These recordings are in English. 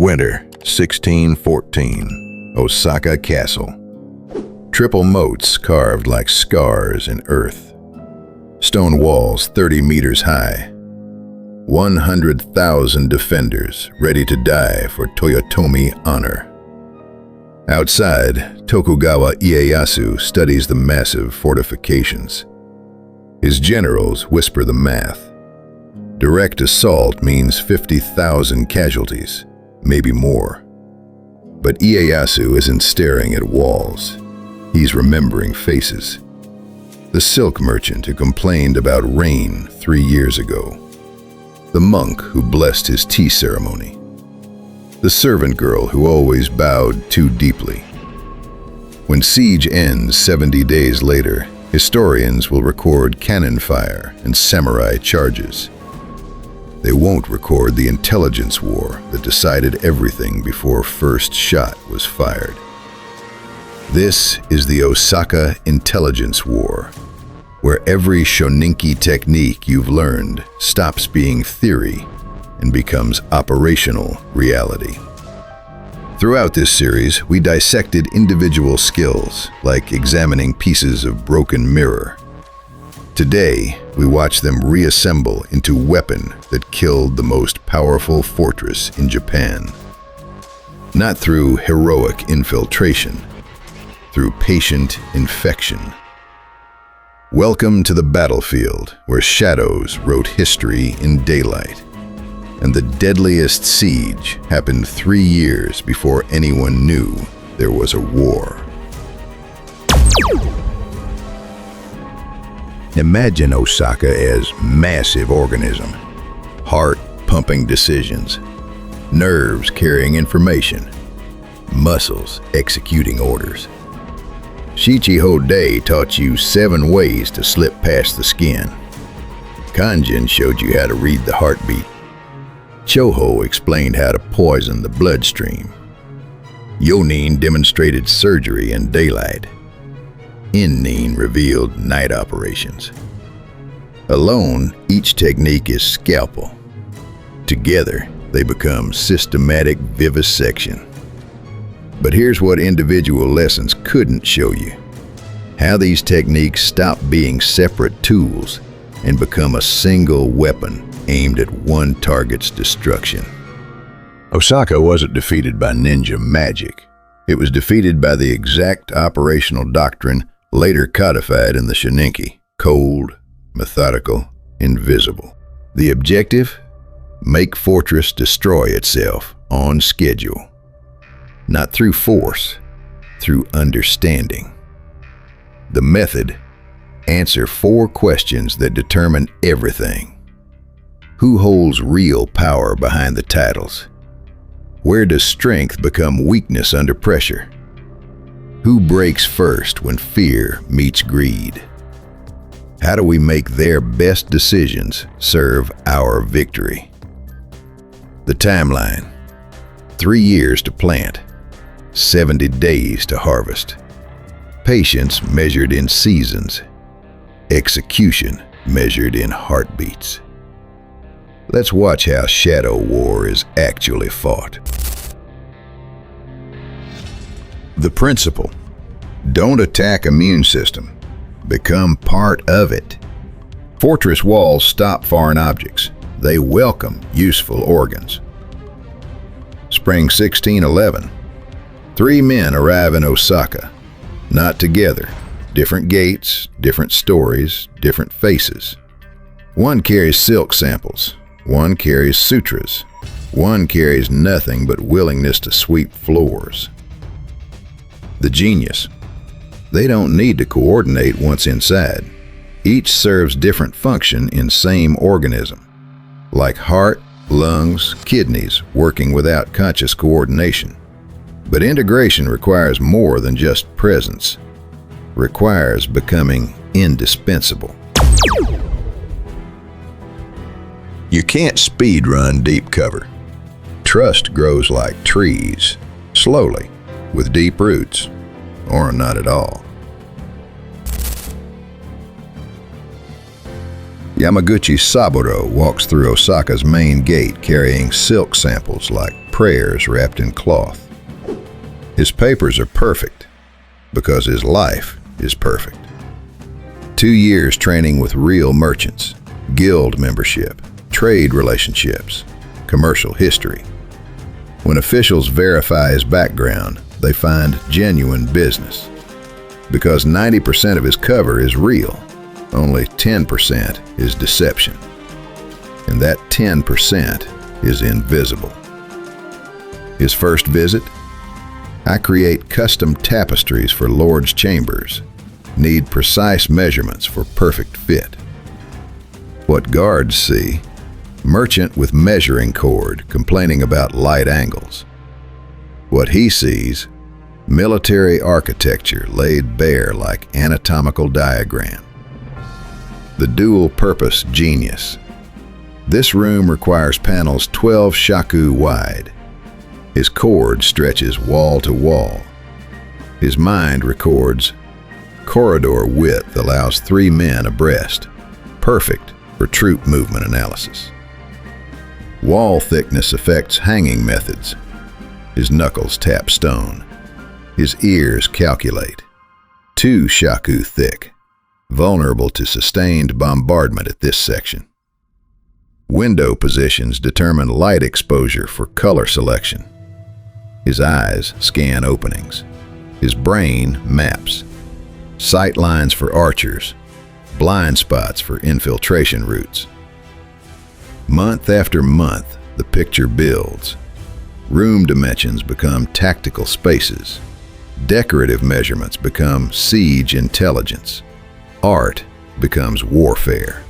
Winter, 1614, Osaka Castle. Triple moats carved like scars in earth. Stone walls 30 meters high. 100,000 defenders ready to die for Toyotomi honor. Outside, Tokugawa Ieyasu studies the massive fortifications. His generals whisper the math. Direct assault means 50,000 casualties, maybe more. But Ieyasu isn't staring at walls. He's remembering faces. The silk merchant who complained about rain 3 years ago. The monk who blessed his tea ceremony. The servant girl who always bowed too deeply. When siege ends 70 days later, historians will record cannon fire and samurai charges. They won't record the intelligence war that decided everything before first shot was fired. This is the Osaka Intelligence War, where every Shoninki technique you've learned stops being theory and becomes operational reality. Throughout this series, we dissected individual skills, like examining pieces of broken mirror. Today, we watch them reassemble into weapon that killed the most powerful fortress in Japan. Not through heroic infiltration, through patient infection. Welcome to the battlefield where shadows wrote history in daylight. And the deadliest siege happened 3 years before anyone knew there was a war. Imagine Osaka as massive organism. Heart pumping decisions. Nerves carrying information. Muscles executing orders. Shichi-Hode taught you 7 ways to slip past the skin. Kanjin showed you how to read the heartbeat. Choho explained how to poison the bloodstream. Yonin demonstrated surgery in daylight. In-nin revealed night operations. Alone, each technique is scalpel. Together, they become systematic vivisection. But here's what individual lessons couldn't show you. How these techniques stop being separate tools and become a single weapon aimed at one target's destruction. Osaka wasn't defeated by ninja magic. It was defeated by the exact operational doctrine later codified in the Shoninki: cold, methodical, invisible. The objective? Make fortress destroy itself on schedule. Not through force, through understanding. The method? Answer 4 questions that determine everything. Who holds real power behind the titles? Where does strength become weakness under pressure? Who breaks first when fear meets greed? How do we make their best decisions serve our victory? The timeline: 3 years to plant, 70 days to harvest. Patience measured in seasons, execution measured in heartbeats. Let's watch how Shadow War is actually fought. The principle: don't attack immune system, become part of it. Fortress walls stop foreign objects. They welcome useful organs. Spring 1611. 3 men arrive in Osaka. Not together. Different gates, different stories, different faces. One carries silk samples. One carries sutras. One carries nothing but willingness to sweep floors. The genius: they don't need to coordinate once inside. Each serves different function in same organism. Like heart, lungs, kidneys working without conscious coordination. But integration requires more than just presence. Requires becoming indispensable. You can't speed run deep cover. Trust grows like trees, slowly, with deep roots, or not at all. Yamaguchi Saburō walks through Osaka's main gate carrying silk samples like prayers wrapped in cloth. His papers are perfect because his life is perfect. 2 years training with real merchants, guild membership, trade relationships, commercial history. When officials verify his background, they find genuine business. Because 90% of his cover is real, only 10% is deception. And that 10% is invisible. His first visit? I create custom tapestries for lords' chambers. Need precise measurements for perfect fit. What guards see? Merchant with measuring cord complaining about light angles. What he sees? Military architecture laid bare like anatomical diagram. The dual-purpose genius. This room requires panels 12 shaku wide. His cord stretches wall to wall. His mind records corridor width allows 3 men abreast, perfect for troop movement analysis. Wall thickness affects hanging methods. His knuckles tap stone. His ears calculate. 2 shaku thick, vulnerable to sustained bombardment at this section. Window positions determine light exposure for color selection. His eyes scan openings. His brain maps. Sight lines for archers, blind spots for infiltration routes. Month after month, the picture builds. Room dimensions become tactical spaces. Decorative measurements become siege intelligence. Art becomes warfare.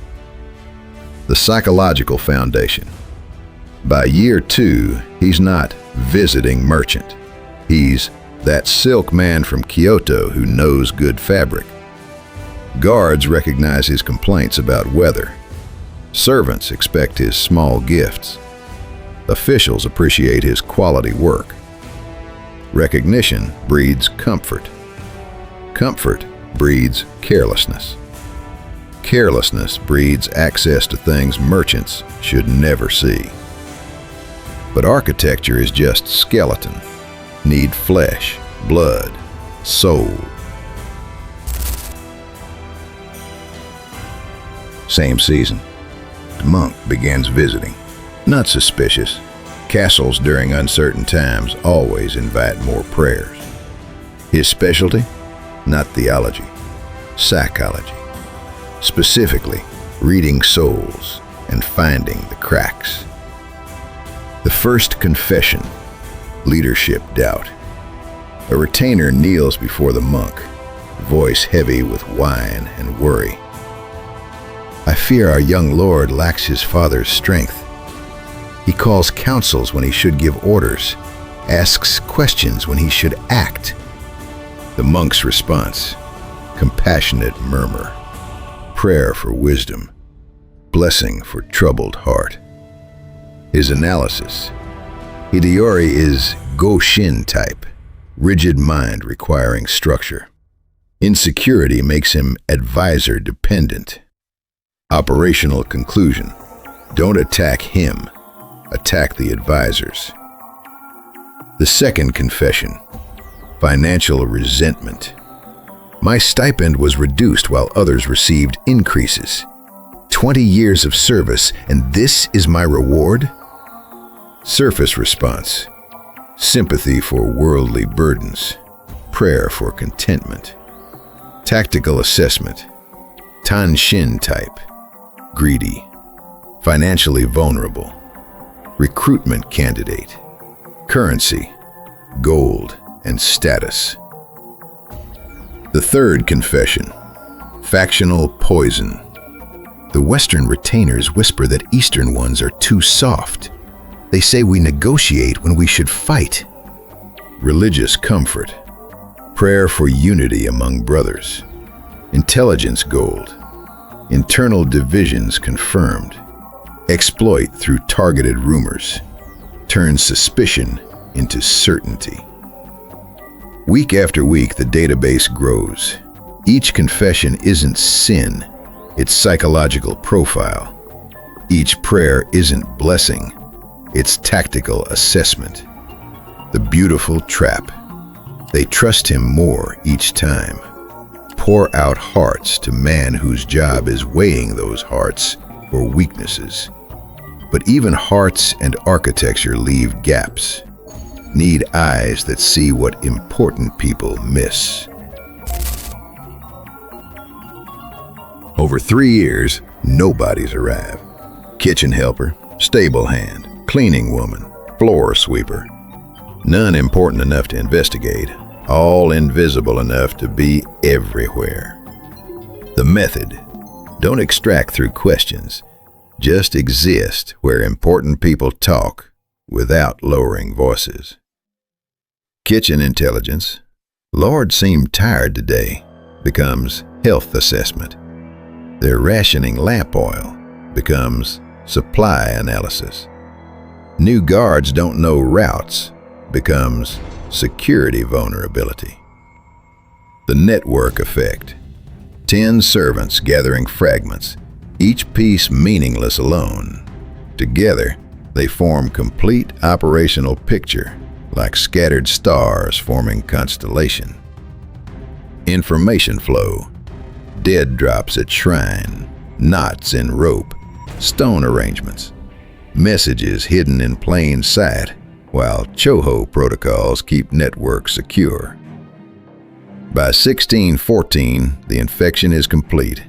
The psychological foundation. By year 2, he's not visiting merchant. He's that silk man from Kyoto who knows good fabric. Guards recognize his complaints about weather. Servants expect his small gifts. Officials appreciate his quality work. Recognition breeds comfort. Comfort breeds carelessness. Carelessness breeds access to things merchants should never see. But architecture is just skeleton. Need flesh, blood, soul. Same season. The monk begins visiting. Not suspicious. Castles during uncertain times always invite more prayers. His specialty? Not theology, psychology. Specifically, reading souls and finding the cracks. The first confession, leadership doubt. A retainer kneels before the monk, voice heavy with wine and worry. I fear our young lord lacks his father's strength. He calls counsels when he should give orders, asks questions when he should act. The monk's response, compassionate murmur, prayer for wisdom, blessing for troubled heart. His analysis, Hideyori is Go-Shin type, rigid mind requiring structure. Insecurity makes him advisor dependent. Operational conclusion, don't attack him, attack the advisors. The second confession, financial resentment. My stipend was reduced while others received increases. 20 years of service, and this is my reward? Surface response, sympathy for worldly burdens, prayer for contentment. Tactical assessment, Tanshin type, greedy, financially vulnerable. Recruitment candidate, currency, gold, and status. The third confession, factional poison. The Western retainers whisper that Eastern ones are too soft. They say we negotiate when we should fight. Religious comfort, prayer for unity among brothers. Intelligence gold, internal divisions confirmed. Exploit through targeted rumors, turn suspicion into certainty. Week after week, the database grows. Each confession isn't sin, its psychological profile. Each prayer isn't blessing, it's tactical assessment. The beautiful trap. They trust him more each time. Pour out hearts to man whose job is weighing those hearts for weaknesses. But even hearts and architecture leave gaps. Need eyes that see what important people miss. Over 3 years, nobody's arrived. Kitchen helper, stable hand, cleaning woman, floor sweeper. None important enough to investigate, all invisible enough to be everywhere. The method: don't extract through questions, just exist where important people talk without lowering voices. Kitchen intelligence: Lord seemed tired today, becomes health assessment. They're rationing lamp oil, becomes supply analysis. New guards don't know routes, becomes security vulnerability. The network effect: 10 servants gathering fragments, each piece meaningless alone. Together, they form complete operational picture, like scattered stars forming constellation. Information flow: dead drops at shrine, knots in rope, stone arrangements, messages hidden in plain sight, while Choho protocols keep networks secure. By 1614, the infection is complete.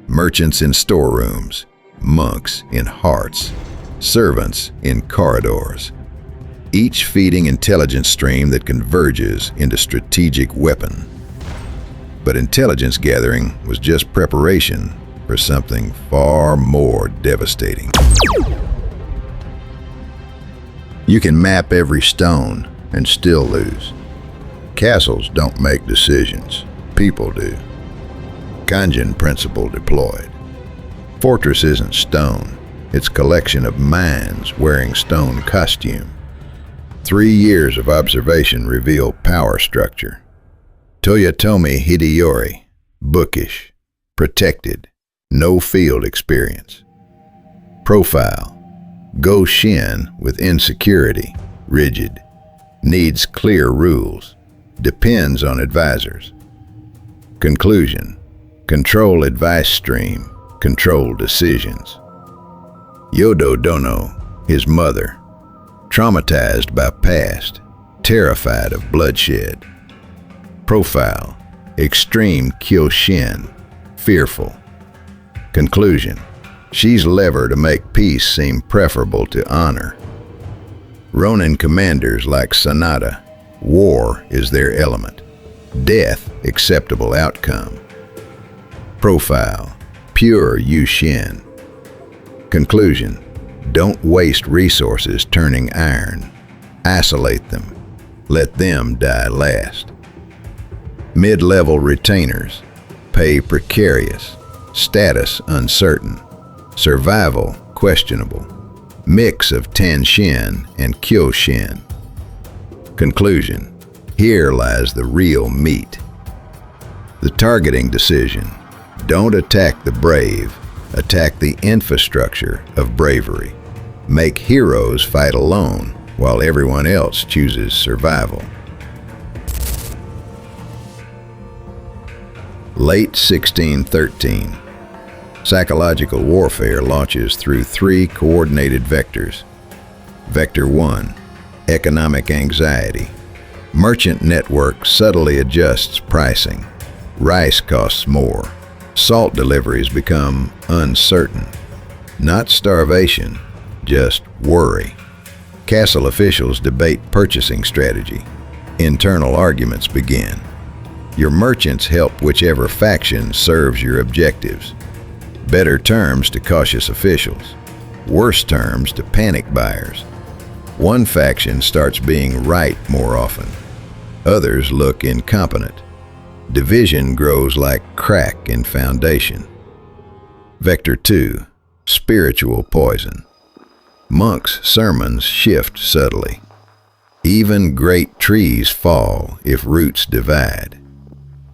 Merchants in storerooms, monks in hearts, servants in corridors, each feeding intelligence stream that converges into strategic weapon. But intelligence gathering was just preparation for something far more devastating. You can map every stone and still lose. Castles don't make decisions, people do. Kanjin principle deployed. Fortress isn't stone, it's collection of minds wearing stone costume. 3 years of observation reveal power structure. Toyotomi Hideyori, bookish, protected, no field experience. Profile: Go Shin with insecurity, rigid, needs clear rules, depends on advisors. Conclusion: control advice stream, control decisions. Yodo-dono, his mother, traumatized by past, terrified of bloodshed. Profile: extreme Kyoshin, fearful. Conclusion: she's lever to make peace seem preferable to honor. Ronin commanders like Sanada, war is their element, death acceptable outcome. Profile: pure Yushin. Conclusion: don't waste resources turning iron. Isolate them. Let them die last. Mid-level retainers, pay precarious, status uncertain, survival questionable, mix of Tenshin and Kyoshin. Conclusion: here lies the real meat. The targeting decision: don't attack the brave, attack the infrastructure of bravery. Make heroes fight alone while everyone else chooses survival. Late 1613. Psychological warfare launches through 3 coordinated vectors. Vector 1, economic anxiety. Merchant network subtly adjusts pricing. Rice costs more. Salt deliveries become uncertain. Not starvation, just worry. Castle officials debate purchasing strategy. Internal arguments begin. Your merchants help whichever faction serves your objectives. Better terms to cautious officials. Worse terms to panic buyers. One faction starts being right more often. Others look incompetent. Division grows like crack in foundation. Vector 2, spiritual poison. Monks' sermons shift subtly. Even great trees fall if roots divide.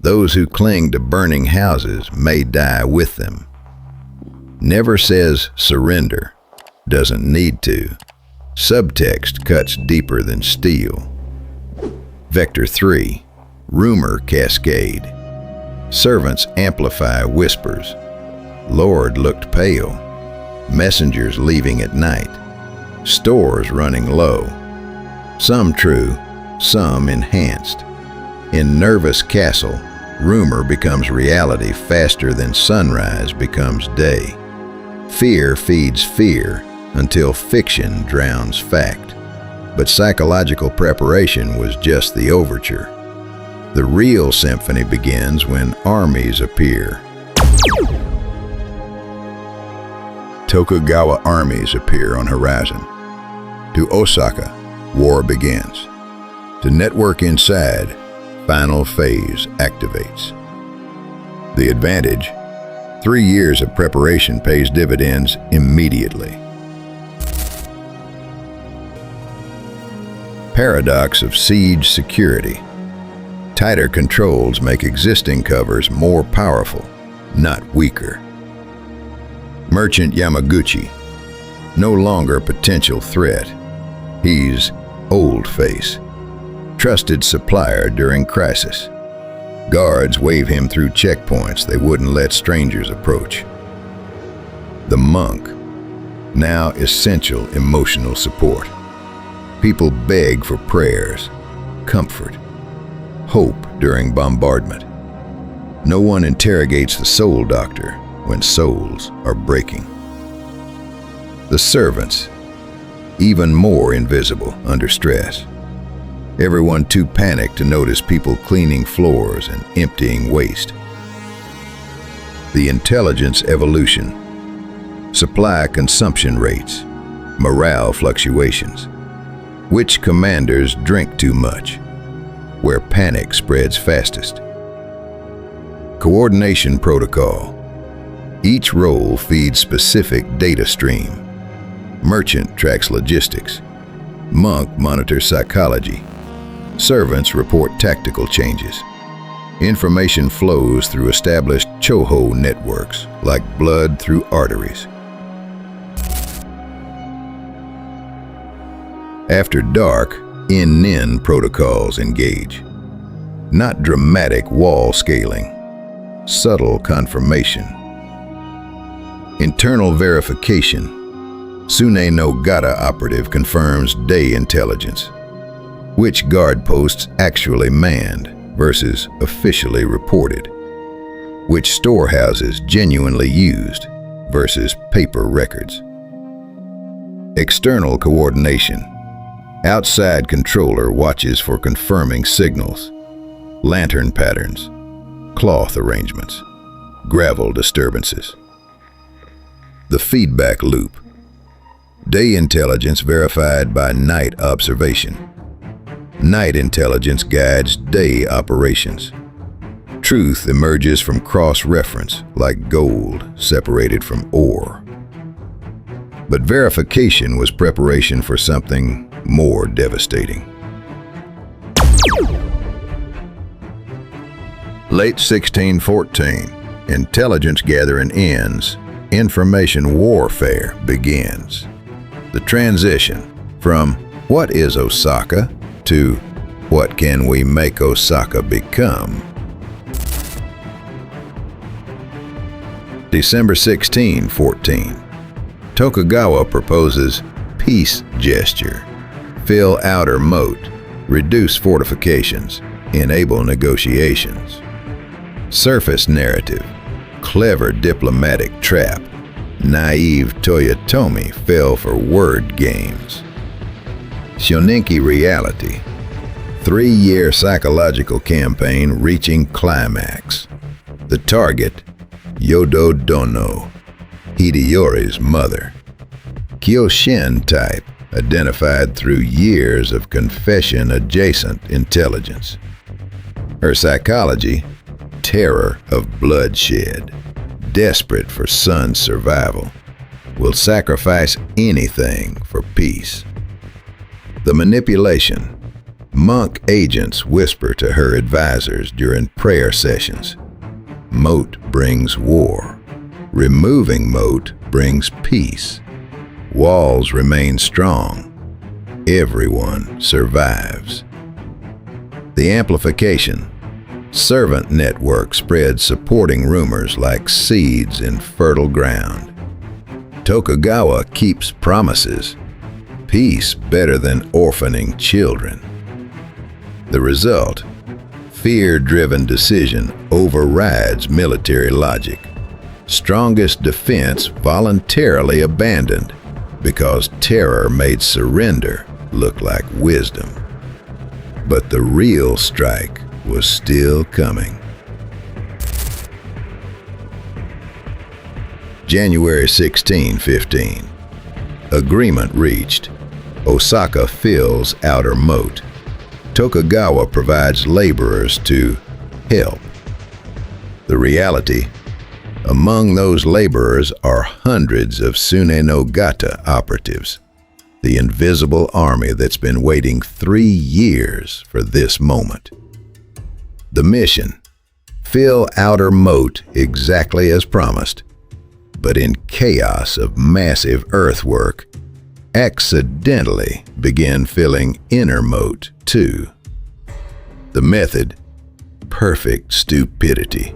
Those who cling to burning houses may die with them. Never says surrender. Doesn't need to. Subtext cuts deeper than steel. Vector 3. Rumor cascade. Servants amplify whispers. Lord looked pale. Messengers leaving at night. Stores running low. Some true, some enhanced. In Nervous Castle, rumor becomes reality faster than sunrise becomes day. Fear feeds fear until fiction drowns fact. But psychological preparation was just the overture. The real symphony begins when armies appear. Tokugawa armies appear on horizon. To Osaka, war begins. To network inside, final phase activates. The advantage: 3 years of preparation pays dividends immediately. Paradox of siege security. Tighter controls make existing covers more powerful, not weaker. Merchant Yamaguchi, no longer a potential threat. He's old face, trusted supplier during crisis. Guards wave him through checkpoints they wouldn't let strangers approach. The monk, now essential emotional support. People beg for prayers, comfort, hope during bombardment. No one interrogates the soul doctor when souls are breaking. The servants, even more invisible under stress. Everyone too panicked to notice people cleaning floors and emptying waste. The intelligence evolution. Supply consumption rates, morale fluctuations. Which commanders drink too much? Where panic spreads fastest. Coordination protocol. Each role feeds specific data stream. Merchant tracks logistics. Monk monitors psychology. Servants report tactical changes. Information flows through established Choho networks, like blood through arteries. After dark, in-nin protocols engage. Not dramatic wall scaling, subtle confirmation. Internal verification. Sune no Gata operative confirms day intelligence. Which guard posts actually manned versus officially reported. Which storehouses genuinely used versus paper records. External coordination. Outside controller watches for confirming signals, lantern patterns, cloth arrangements, gravel disturbances. The feedback loop. Day intelligence verified by night observation. Night intelligence guides day operations. Truth emerges from cross-reference, like gold separated from ore. But verification was preparation for something more devastating. Late 1614, intelligence gathering ends, information warfare begins. The transition from what is Osaka to what can we make Osaka become? December 1614, Tokugawa proposes peace gesture. Fill outer moat, reduce fortifications, enable negotiations. Surface narrative, clever diplomatic trap. Naive Toyotomi fell for word games. Shoninki reality, 3-year psychological campaign reaching climax. The target, Yodo-dono, Hideyori's mother. Kyoshin type, identified through years of confession-adjacent intelligence. Her psychology, terror of bloodshed, desperate for son's survival, will sacrifice anything for peace. The manipulation, monk agents whisper to her advisors during prayer sessions. Moat brings war. Removing moat brings peace. Walls remain strong. Everyone survives. The amplification. Servant network spreads supporting rumors like seeds in fertile ground. Tokugawa keeps promises. Peace better than orphaning children. The result. Fear-driven decision overrides military logic. Strongest defense voluntarily abandoned because terror made surrender look like wisdom. But the real strike was still coming. January 1615. Agreement reached. Osaka fills outer moat. Tokugawa provides laborers to help. The reality, among those laborers are hundreds of Tsunenogata operatives, the invisible army that's been waiting 3 years for this moment. The mission, fill outer moat exactly as promised, but in chaos of massive earthwork, accidentally begin filling inner moat too. The method, perfect stupidity.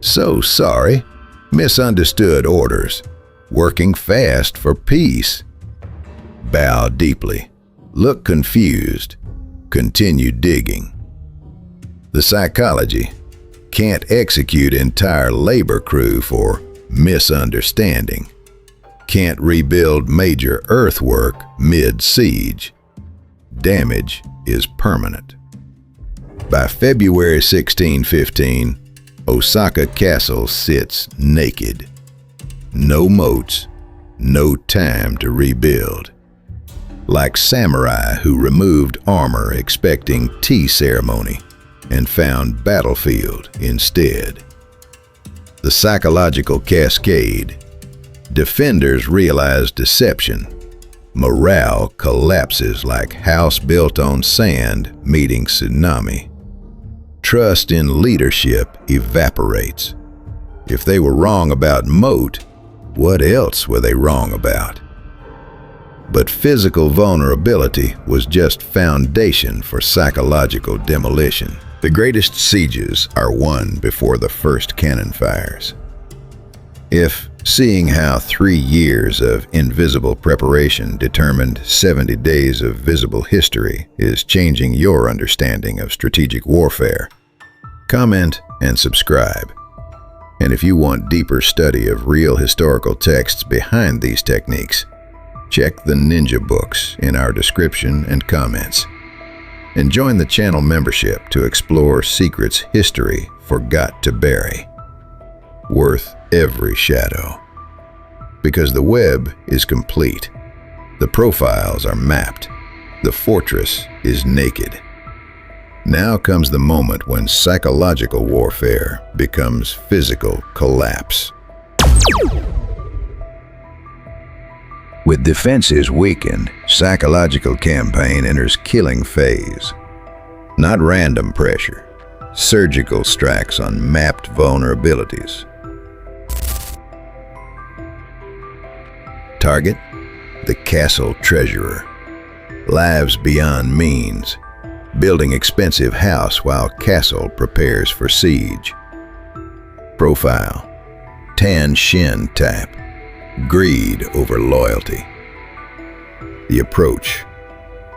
So sorry, misunderstood orders, working fast for peace. Bow deeply, look confused, continue digging. The psychology, can't execute entire labor crew for misunderstanding. Can't rebuild major earthwork mid-siege. Damage is permanent. By February 1615, Osaka Castle sits naked. No moats, no time to rebuild. Like samurai who removed armor expecting tea ceremony and found battlefield instead. The psychological cascade. Defenders realize deception. Morale collapses like house built on sand meeting tsunami. Trust in leadership evaporates. If they were wrong about moat, what else were they wrong about? But physical vulnerability was just foundation for psychological demolition. The greatest sieges are won before the first cannon fires. If seeing how 3 years of invisible preparation determined 70 days of visible history is changing your understanding of strategic warfare, comment and subscribe. And if you want deeper study of real historical texts behind these techniques, check the ninja books in our description and comments. And join the channel membership to explore secrets history forgot to bury. Worth every shadow. Because the web is complete. The profiles are mapped. The fortress is naked. Now comes the moment when psychological warfare becomes physical collapse. With defenses weakened, psychological campaign enters killing phase. Not random pressure, surgical strikes on mapped vulnerabilities. Target, the castle treasurer. Lives beyond means. Building expensive house while castle prepares for siege. Profile, tan shin type. Greed over loyalty. The approach,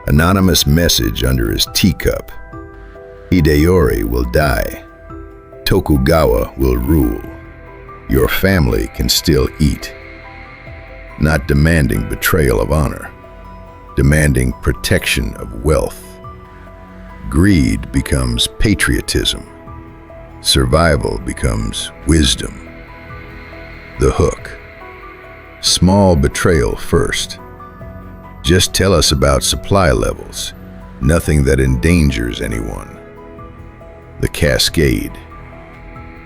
anonymous message under his teacup. Hideyori will die. Tokugawa will rule. Your family can still eat. Not demanding betrayal of honor, demanding protection of wealth. Greed becomes patriotism. Survival becomes wisdom. The hook. Small betrayal first. Just tell us about supply levels, nothing that endangers anyone. The cascade.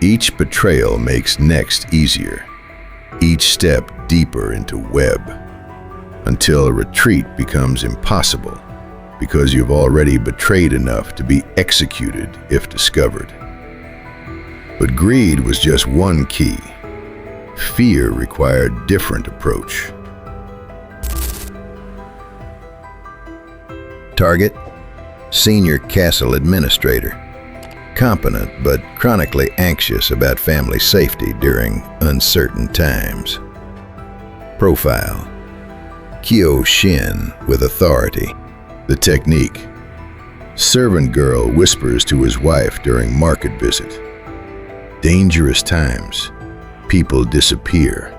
Each betrayal makes next easier, each step deeper into web, until a retreat becomes impossible because you've already betrayed enough to be executed if discovered. But greed was just one key. Fear required different approach. Target: senior castle administrator. Competent but chronically anxious about family safety during uncertain times. Profile: Kyo-shin with authority. The technique: servant girl whispers to his wife during market visit. Dangerous times. People disappear.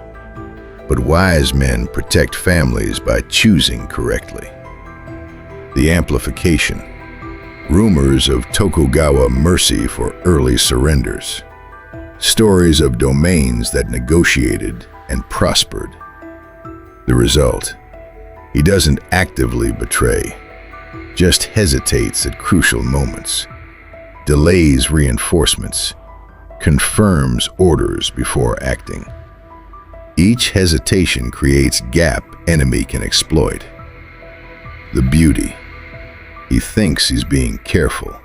But wise men protect families by choosing correctly. The amplification: rumors of Tokugawa mercy for early surrenders. Stories of domains that negotiated and prospered. The result: he doesn't actively betray, just hesitates at crucial moments, delays reinforcements, confirms orders before acting. Each hesitation creates gap enemy can exploit. The beauty: he thinks he's being careful,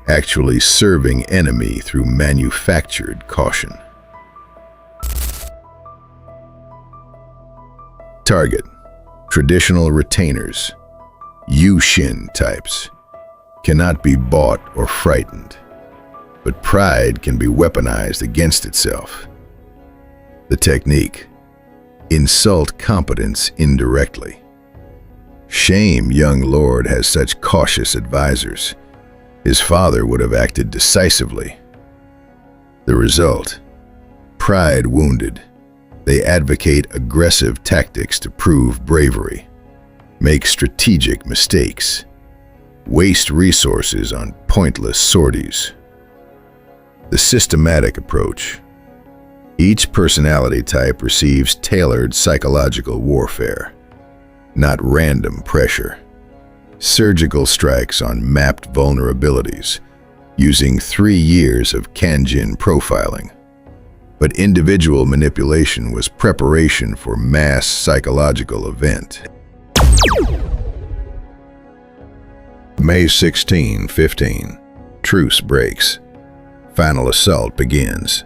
actually serving enemy through manufactured caution. Target: traditional retainers, Yushin types, cannot be bought or frightened, but pride can be weaponized against itself. The technique: insult competence indirectly. Shame young lord has such cautious advisors. His father would have acted decisively. The result: pride wounded. They advocate aggressive tactics to prove bravery, make strategic mistakes, waste resources on pointless sorties. The systematic approach: each personality type receives tailored psychological warfare, not random pressure. Surgical strikes on mapped vulnerabilities, using 3 years of kanjin profiling. But individual manipulation was preparation for mass psychological event. May 1615. Truce breaks. Final assault begins.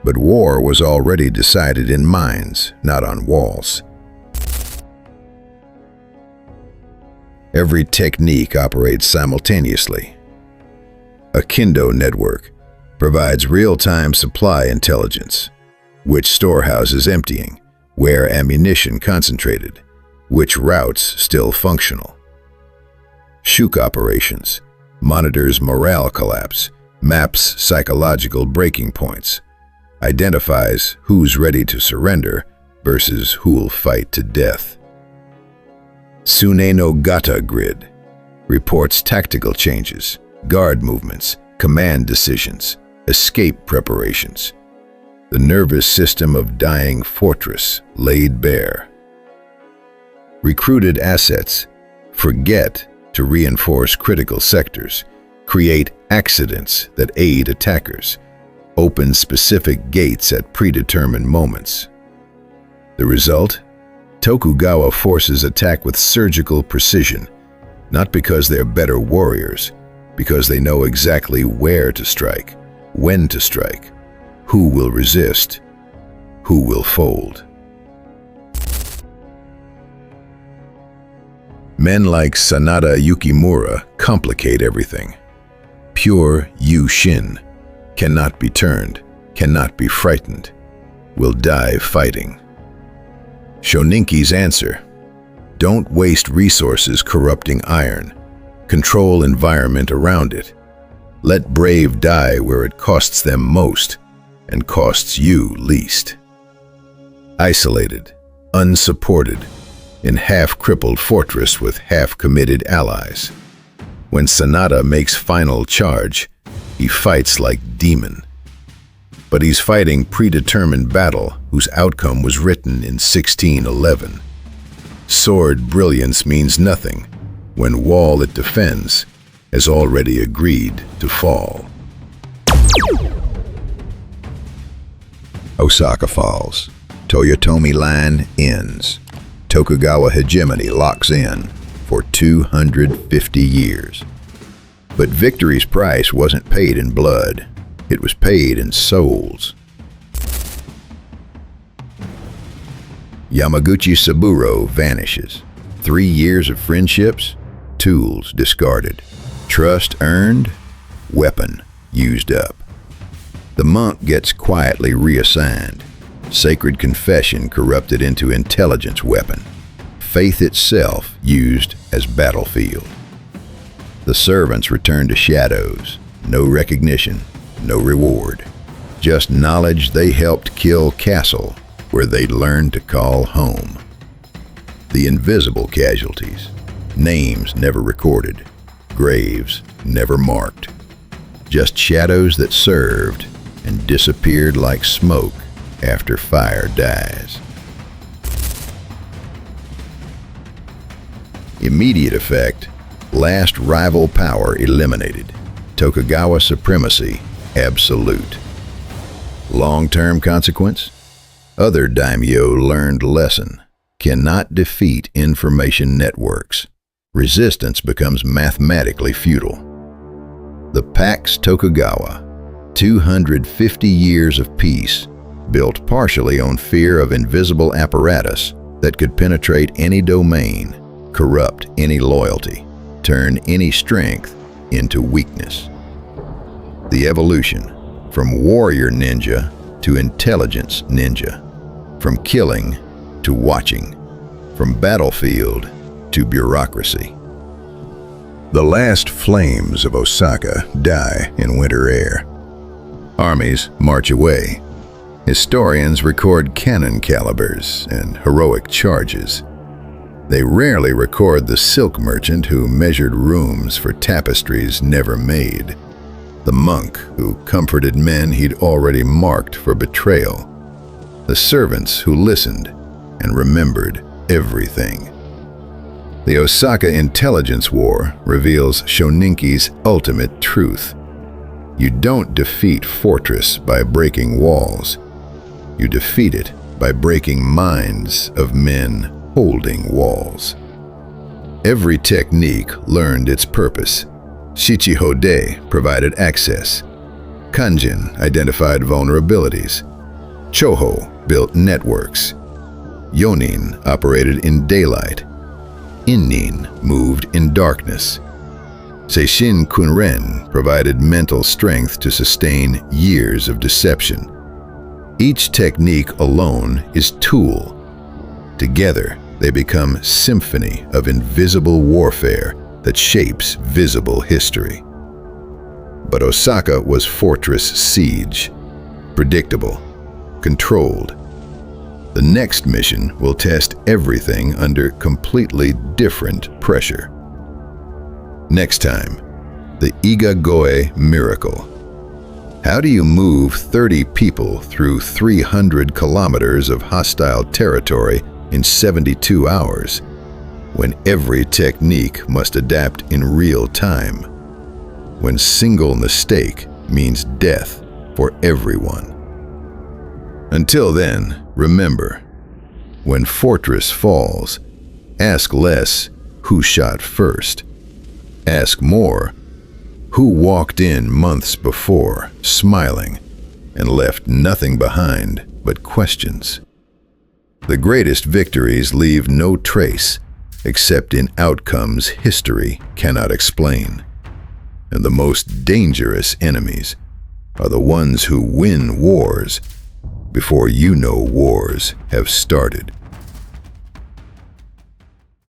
But war was already decided in minds, not on walls. Every technique operates simultaneously. A Kendo network provides real-time supply intelligence, which storehouse is emptying, where ammunition concentrated, which routes still functional. Shuk operations monitors morale collapse, maps psychological breaking points, identifies who's ready to surrender versus who'll fight to death. Sune no Gata grid reports tactical changes, guard movements, command decisions, escape preparations. The nervous system of dying fortress laid bare. Recruited assets forget to reinforce critical sectors, create accidents that aid attackers, open specific gates at predetermined moments. The result? Tokugawa forces attack with surgical precision, not because they're better warriors, because they know exactly where to strike, when to strike, who will resist, who will fold. Men like Sanada Yukimura complicate everything. Pure Yushin, cannot be turned, cannot be frightened, will die fighting. Shoninki's answer: don't waste resources corrupting iron. Control environment around it. Let brave die where it costs them most and costs you least. Isolated, unsupported, in half-crippled fortress with half-committed allies. When Sanada makes final charge, he fights like demon. But he's fighting predetermined battle whose outcome was written in 1611. Sword brilliance means nothing when wall it defends has already agreed to fall. Osaka Falls. Toyotomi line ends. Tokugawa hegemony locks in for 250 years. But victory's price wasn't paid in blood. It was paid in souls. Yamaguchi Saburō vanishes. 3 years of friendships, tools discarded. Trust earned, weapon used up. The monk gets quietly reassigned. Sacred confession corrupted into intelligence weapon. Faith itself used as battlefield. The servants return to shadows. No recognition, no reward. Just knowledge they helped kill Castle, where they'd learned to call home. The invisible casualties. Names never recorded. Graves never marked. Just shadows that served and disappeared like smoke after fire dies. Immediate effect, last rival power eliminated. Tokugawa supremacy absolute. Long-term consequence, other daimyo learned lesson. Cannot defeat information networks. Resistance becomes mathematically futile. The Pax Tokugawa, 250 years of peace, built partially on fear of invisible apparatus that could penetrate any domain, corrupt any loyalty, turn any strength into weakness. The evolution, from warrior ninja to intelligence ninja, from killing to watching, from battlefield to bureaucracy. The last flames of Osaka die in winter air. Armies march away. Historians record cannon calibers and heroic charges. They rarely record the silk merchant who measured rooms for tapestries never made, the monk who comforted men he'd already marked for betrayal, the servants who listened and remembered everything. The Osaka Intelligence War reveals Shoninki's ultimate truth. You don't defeat fortress by breaking walls. You defeat it by breaking minds of men holding walls. Every technique learned its purpose. Shichihode provided access. Kanjin identified vulnerabilities. Choho built networks. Yonin operated in daylight. Innin moved in darkness. Seishin Kunren provided mental strength to sustain years of deception. Each technique alone is tool. Together, they become symphony of invisible warfare that shapes visible history. But Osaka was fortress siege, predictable, controlled. The next mission will test everything under completely different pressure. Next time, the Igagoe miracle. How do you move 30 people through 300 kilometers of hostile territory in 72 hours, when every technique must adapt in real time, when single mistake means death for everyone? Until then, remember, when fortress falls, ask less who shot first. Ask more who walked in months before, smiling, and left nothing behind but questions. The greatest victories leave no trace except in outcomes history cannot explain. And the most dangerous enemies are the ones who win wars before you know wars have started.